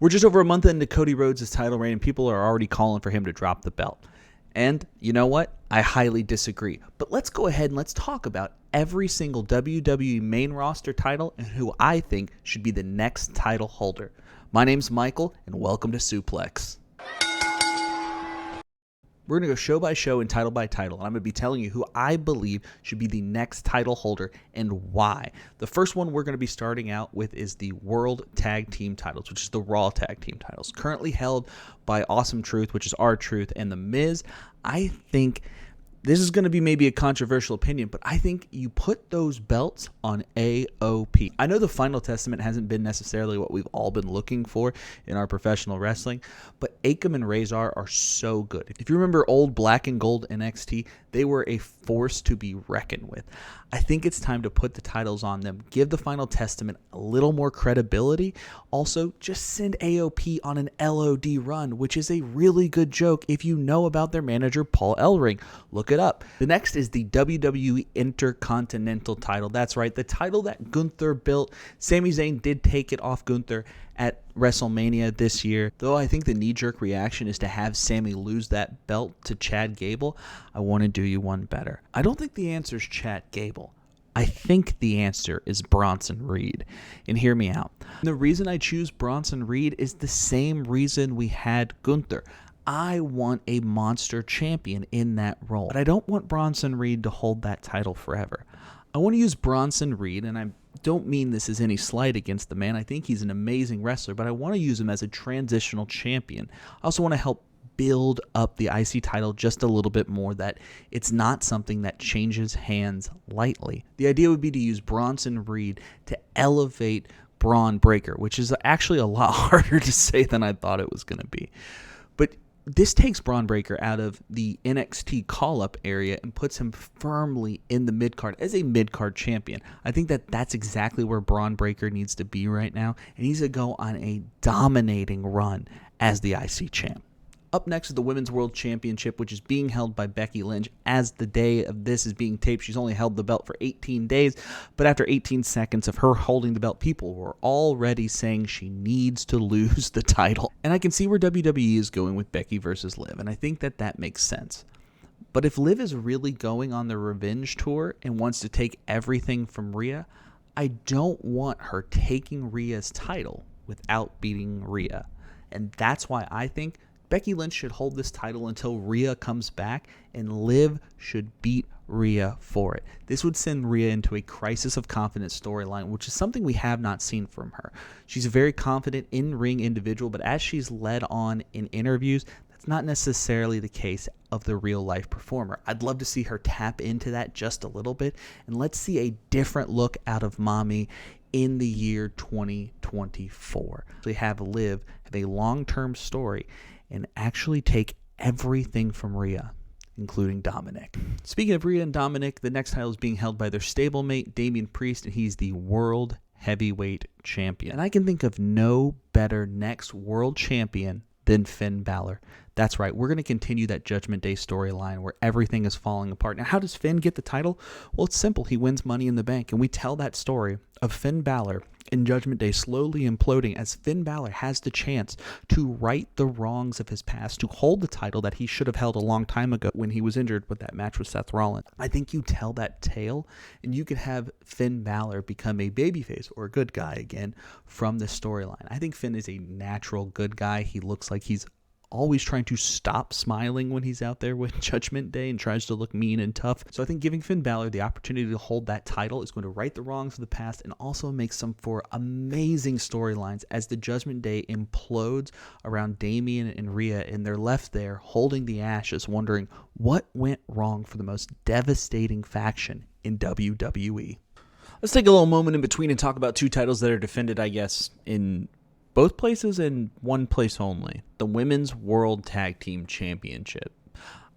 We're just over a month into Cody Rhodes' title reign, and people are already calling for him to drop the belt. And you know what? I highly disagree. But let's go ahead and let's talk about every single WWE main roster title and who I think should be the next title holder. My name's Michael, and welcome to Suplex. We're going to go show by show and title by title, and I'm going to be telling you who I believe should be the next title holder and why. The first one we're going to be starting out with is the World Tag Team titles, which is the Raw Tag Team titles, currently held by Awesome Truth, which is R-Truth, and The Miz. I think this is going to be maybe a controversial opinion, but I think you put those belts on AOP. I know the Final Testament hasn't been necessarily what we've all been looking for in our professional wrestling, but Akam and Razor are so good. If you remember old Black and Gold NXT, they were a force to be reckoned with. I think it's time to put the titles on them, give the Final Testament a little more credibility. Also, just send AOP on an LOD run, which is a really good joke if you know about their manager, Paul Ellering. Look it up. The next is the WWE Intercontinental title. That's right, the title that Gunther built. Sami Zayn did take it off Gunther at WrestleMania this year. Though I think the knee-jerk reaction is to have Sami lose that belt to Chad Gable. I want to do you one better. I don't think the answer is Chad Gable. I think the answer is Bronson Reed. And hear me out. The reason I choose Bronson Reed is the same reason we had Gunther. I want a monster champion in that role. But I don't want Bronson Reed to hold that title forever. I want to use Bronson Reed, and I don't mean this as any slight against the man. I think he's an amazing wrestler, but I want to use him as a transitional champion. I also want to help build up the IC title just a little bit more, that it's not something that changes hands lightly. The idea would be to use Bronson Reed to elevate Braun Breaker, which is actually a lot harder to say than I thought it was going to be. But this takes Braun Breaker out of the NXT call-up area and puts him firmly in the mid-card as a mid-card champion. I think that that's exactly where Braun Breaker needs to be right now, and he's going to go on a dominating run as the IC champ. Up next is the Women's World Championship, which is being held by Becky Lynch. As the day of this is being taped, she's only held the belt for 18 days, but after 18 seconds of her holding the belt, people were already saying she needs to lose the title. And I can see where WWE is going with Becky versus Liv, and I think that that makes sense. But if Liv is really going on the revenge tour and wants to take everything from Rhea, I don't want her taking Rhea's title without beating Rhea. And that's why I think Becky Lynch should hold this title until Rhea comes back, and Liv should beat Rhea for it. This would send Rhea into a crisis of confidence storyline, which is something we have not seen from her. She's a very confident in-ring individual, but as she's led on in interviews, that's not necessarily the case of the real-life performer. I'd love to see her tap into that just a little bit, and let's see a different look out of Mommy in the year 2024. We have Liv have a long-term story and actually take everything from Rhea, including Dominic. Speaking of Rhea and Dominic, the next title is being held by their stablemate, Damian Priest, and he's the World Heavyweight Champion. And I can think of no better next World Champion than Finn Balor. That's right, we're going to continue that Judgment Day storyline where everything is falling apart. Now, how does Finn get the title? Well, it's simple. He wins Money in the Bank, and we tell that story of Finn Balor in Judgment Day slowly imploding as Finn Balor has the chance to right the wrongs of his past, to hold the title that he should have held a long time ago when he was injured with that match with Seth Rollins. I think you tell that tale, and you could have Finn Balor become a babyface or a good guy again from this storyline. I think Finn is a natural good guy. He looks like he's always trying to stop smiling when he's out there with Judgment Day and tries to look mean and tough. So I think giving Finn Balor the opportunity to hold that title is going to right the wrongs of the past and also make some for amazing storylines as the Judgment Day implodes around Damian and Rhea, and they're left there holding the ashes, wondering what went wrong for the most devastating faction in WWE. Let's take a little moment in between and talk about two titles that are defended, I guess, in both places and one place only. The Women's World Tag Team Championship.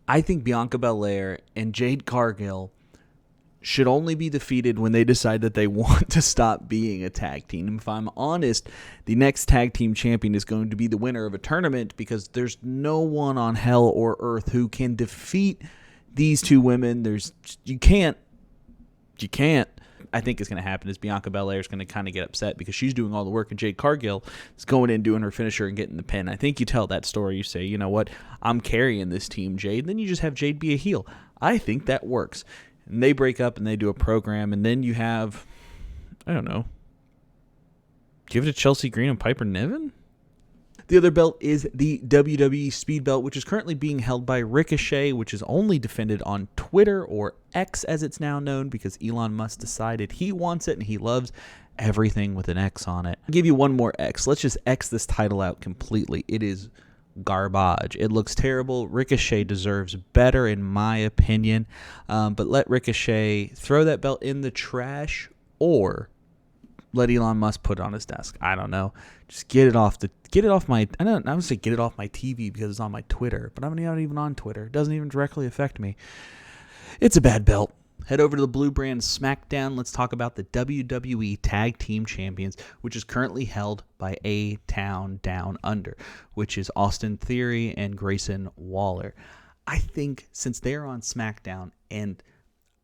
I think Bianca Belair and Jade Cargill should only be defeated when they decide that they want to stop being a tag team. If I'm honest, the next tag team champion is going to be the winner of a tournament, because there's no one on hell or earth who can defeat these two women. You can't. I think is going to happen is Bianca Belair is going to kind of get upset because she's doing all the work and Jade Cargill is going in, doing her finisher and getting the pin. I think you tell that story. You say, you know what, I'm carrying this team, Jade. Then you just have Jade be a heel. I think that works. And they break up and they do a program, and then you have, I don't know, give it to Chelsea Green and Piper Niven? The other belt is the WWE Speed Belt, which is currently being held by Ricochet, which is only defended on Twitter, or X as it's now known, because Elon Musk decided he wants it and he loves everything with an X on it. I'll give you one more X. Let's just X this title out completely. It is garbage. It looks terrible. Ricochet deserves better, in my opinion. But let Ricochet throw that belt in the trash, or let Elon Musk put it on his desk. I don't know. Just get it off my. I would say get it off my TV because it's on my Twitter, but I'm not even on Twitter. It doesn't even directly affect me. It's a bad belt. Head over to the blue brand SmackDown. Let's talk about the WWE Tag Team Champions, which is currently held by A-Town Down Under, which is Austin Theory and Grayson Waller. I think since they're on SmackDown, and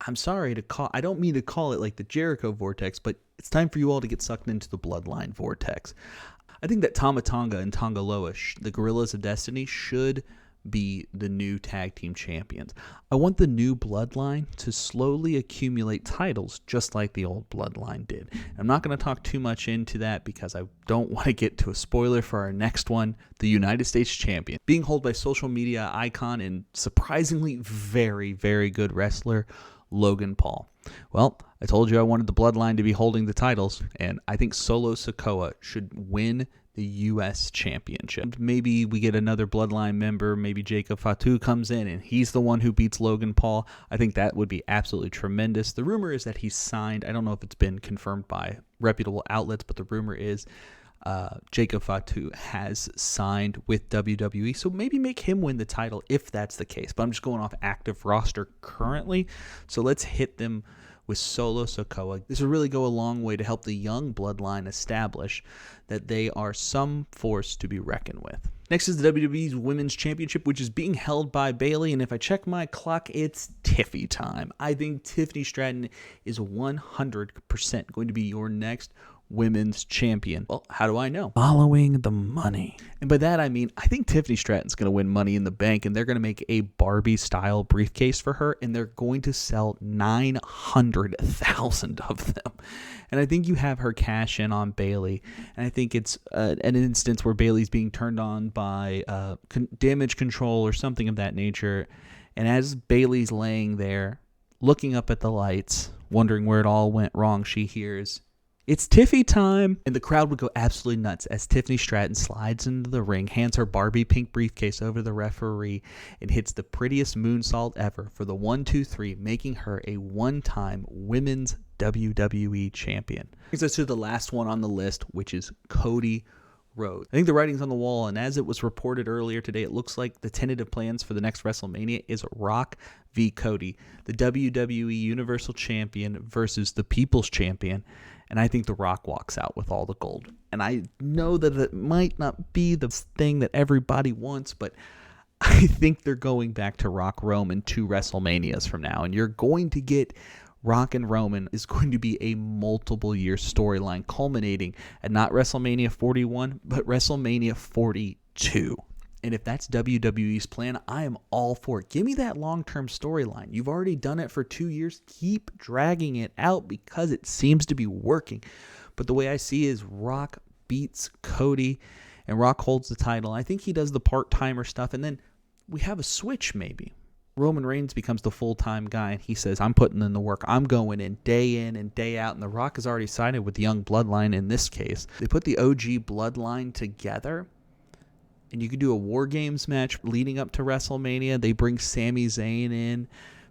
I'm sorry to call, I don't mean to call it like the Jericho Vortex, but it's time for you all to get sucked into the Bloodline Vortex. I think that Tama Tonga and Tonga Loa, the Gorillas of Destiny, should be the new tag team champions. I want the new Bloodline to slowly accumulate titles just like the old Bloodline did. I'm not going to talk too much into that because I don't want to get to a spoiler for our next one, the United States Champion, being held by social media icon and surprisingly very, very good wrestler, Logan Paul. Well, I told you I wanted the Bloodline to be holding the titles, and I think Solo Sikoa should win the U.S. Championship. Maybe we get another Bloodline member, maybe Jacob Fatu comes in and he's the one who beats Logan Paul. I think that would be absolutely tremendous. The rumor is that he's signed. I don't know if it's been confirmed by reputable outlets, but the rumor is Jacob Fatu has signed with WWE, so maybe make him win the title if that's the case. But I'm just going off active roster currently, so let's hit them with Solo Sikoa. This will really go a long way to help the young Bloodline establish that they are some force to be reckoned with. Next is the WWE's Women's Championship, which is being held by Bayley, and if I check my clock, it's Tiffy time. I think Tiffany Stratton is 100% going to be your next women's champion. Well, how do I know? Following the money. And by that I mean, I think Tiffany Stratton's going to win Money in the Bank, and they're going to make a Barbie-style briefcase for her, and they're going to sell 900,000 of them. And I think you have her cash in on Bayley, and I think it's an instance where Bayley's being turned on by damage control or something of that nature, and as Bayley's laying there, looking up at the lights, wondering where it all went wrong, she hears, "It's Tiffy time!" And the crowd would go absolutely nuts as Tiffany Stratton slides into the ring, hands her Barbie pink briefcase over the referee, and hits the prettiest moonsault ever for the 1-2-3, making her a one-time women's WWE champion. Brings us to the last one on the list, which is Cody Rhodes. I think the writing's on the wall, and as it was reported earlier today, it looks like the tentative plans for the next WrestleMania is Rock v. Cody, the WWE Universal Champion versus the People's Champion. And I think The Rock walks out with all the gold. And I know that it might not be the thing that everybody wants, but I think they're going back to Rock Roman 2 WrestleManias from now. And you're going to get Rock and Roman is going to be a multiple year storyline culminating at not WrestleMania 41, but WrestleMania 42. And if that's WWE's plan, I am all for it. Give me that long-term storyline. You've already done it for 2 years. Keep dragging it out because it seems to be working. But the way I see is Rock beats Cody and Rock holds the title. I think he does the part-timer stuff, and then we have a switch maybe. Roman Reigns becomes the full-time guy, and he says, I'm putting in the work. I'm going in and day out. And The Rock has already sided with the young Bloodline in this case. They put the OG Bloodline together, and you could do a War Games match leading up to WrestleMania. They bring Sami Zayn in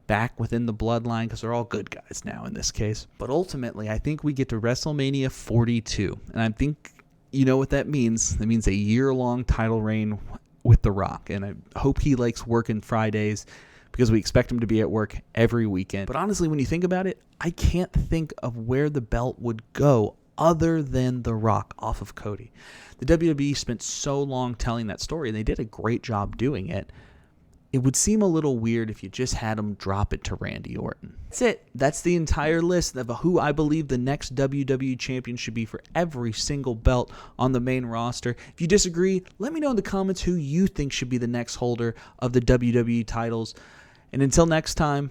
back within the Bloodline because they're all good guys now in this case. But ultimately, I think we get to WrestleMania 42. And I think you know what that means. That means a year-long title reign with The Rock. And I hope he likes working Fridays because we expect him to be at work every weekend. But honestly, when you think about it, I can't think of where the belt would go other than The Rock off of Cody. The WWE spent so long telling that story, and they did a great job doing it. it would seem a little weird if you just had him drop it to Randy Orton. That's it. That's the entire list of who I believe the next WWE champion should be for every single belt on the main roster. If you disagree, let me know in the comments who you think should be the next holder of the WWE titles. And until next time,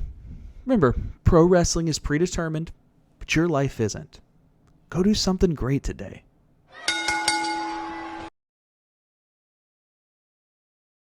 remember, pro wrestling is predetermined, but your life isn't. Go do something great today.